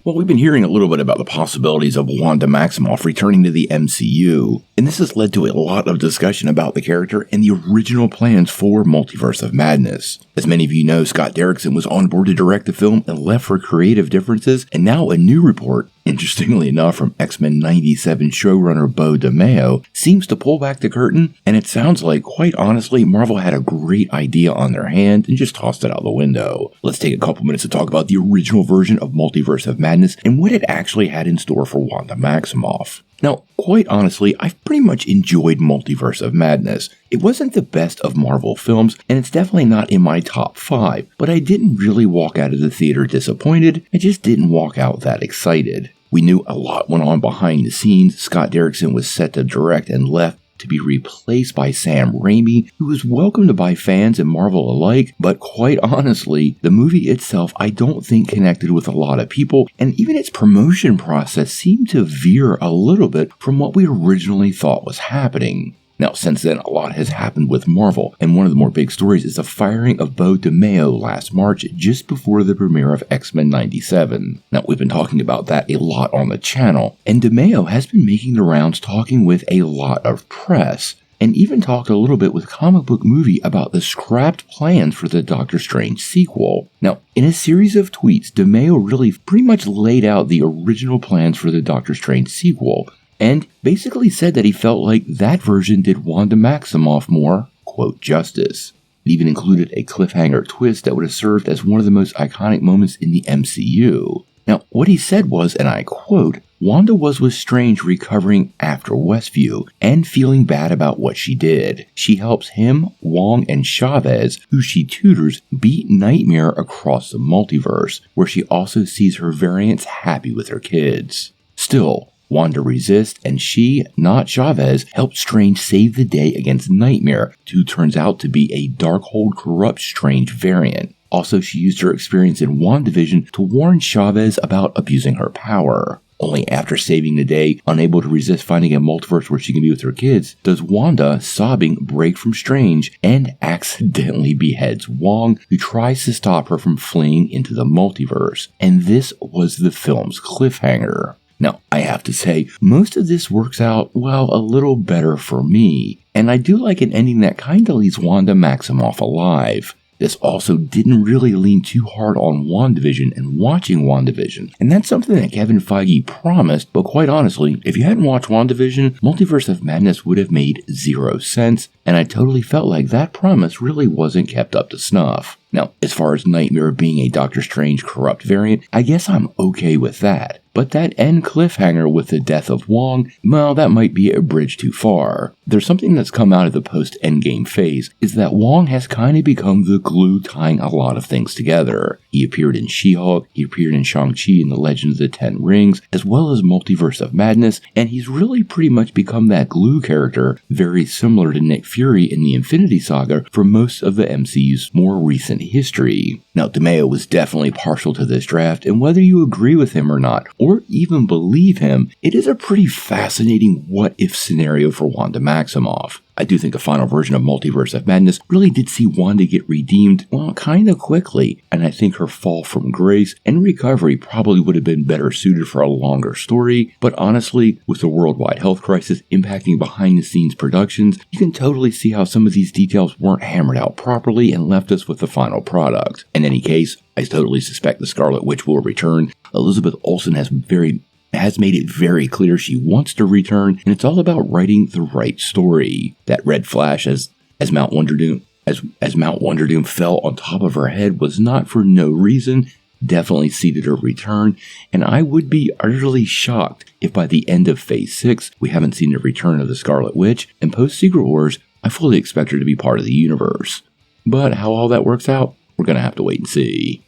Well, we've been hearing a little bit about the possibilities of Wanda Maximoff returning to the MCU, and this has led to a lot of discussion about the character and the original plans for Multiverse of Madness. As many of you know, Scott Derrickson was on board to direct the film and left for creative differences, and now a new report, interestingly enough from X-Men 97 showrunner Bo DeMeo, seems to pull back the curtain, and it sounds like, quite honestly, Marvel had a great idea on their hand and just tossed it out the window. Let's take a couple minutes to talk about the original version of Multiverse of Madness and what it actually had in store for Wanda Maximoff. Now, quite honestly, I've pretty much enjoyed Multiverse of Madness. It wasn't the best of Marvel films, and it's definitely not in my top 5, but I didn't really walk out of the theater disappointed, I just didn't walk out that excited. We knew a lot went on behind the scenes. Scott Derrickson was set to direct and left to be replaced by Sam Raimi, who was welcomed by fans and Marvel alike, but quite honestly, the movie itself I don't think connected with a lot of people, and even its promotion process seemed to veer a little bit from what we originally thought was happening. Now, since then, a lot has happened with Marvel, and one of the more big stories is the firing of Bo DeMeo last March, just before the premiere of X-Men 97. Now, we've been talking about that a lot on the channel, and DeMeo has been making the rounds talking with a lot of press, and even talked a little bit with Comic Book Movie about the scrapped plans for the Doctor Strange sequel. Now, in a series of tweets, DeMeo really pretty much laid out the original plans for the Doctor Strange sequel, and basically said that he felt like that version did Wanda Maximoff more, quote, justice. It even included a cliffhanger twist that would have served as one of the most iconic moments in the MCU. Now, what he said was, and I quote, Wanda was with Strange recovering after Westview and feeling bad about what she did. She helps him, Wong, and Chavez, who she tutors, beat Nightmare across the multiverse, where she also sees her variants happy with her kids. Still, Wanda resists, and she, not Chavez, helped Strange save the day against Nightmare, who turns out to be a Darkhold corrupt Strange variant. Also, she used her experience in WandaVision to warn Chavez about abusing her power. Only after saving the day, unable to resist finding a multiverse where she can be with her kids, does Wanda, sobbing, break from Strange and accidentally beheads Wong, who tries to stop her from fleeing into the multiverse. And this was the film's cliffhanger. Now, I have to say, most of this works out, well, a little better for me, and I do like an ending that kinda leaves Wanda Maximoff alive. This also didn't really lean too hard on WandaVision and watching WandaVision, and that's something that Kevin Feige promised, but quite honestly, if you hadn't watched WandaVision, Multiverse of Madness would have made 0 sense, and I totally felt like that promise really wasn't kept up to snuff. Now, as far as Nightmare being a Doctor Strange corrupt variant, I guess I'm okay with that. But that end cliffhanger with the death of Wong, well, that might be a bridge too far. There's something that's come out of the post-Endgame phase, is that Wong has kind of become the glue tying a lot of things together. He appeared in She-Hulk, he appeared in Shang-Chi and the Legend of the Ten Rings, as well as Multiverse of Madness, and he's really pretty much become that glue character, very similar to Nick Fury in the Infinity Saga for most of the MCU's more recent history. Now, DeMeo was definitely partial to this draft, and whether you agree with him or not, or even believe him, it is a pretty fascinating what-if scenario for Wanda Maximoff. I do think the final version of Multiverse of Madness really did see Wanda get redeemed, well, kinda quickly, and I think her fall from grace and recovery probably would have been better suited for a longer story, but honestly, with the worldwide health crisis impacting behind-the-scenes productions, you can totally see how some of these details weren't hammered out properly and left us with the final product. In any case, I totally suspect the Scarlet Witch will return. Elizabeth Olsen has made it very clear she wants to return, and it's all about writing the right story. That red flash as Mount Wonderdoom fell on top of her head was not for no reason, definitely seeded her return, and I would be utterly shocked if by the end of Phase 6 we haven't seen the return of the Scarlet Witch, and post Secret Wars, I fully expect her to be part of the universe. But how all that works out, we're gonna have to wait and see.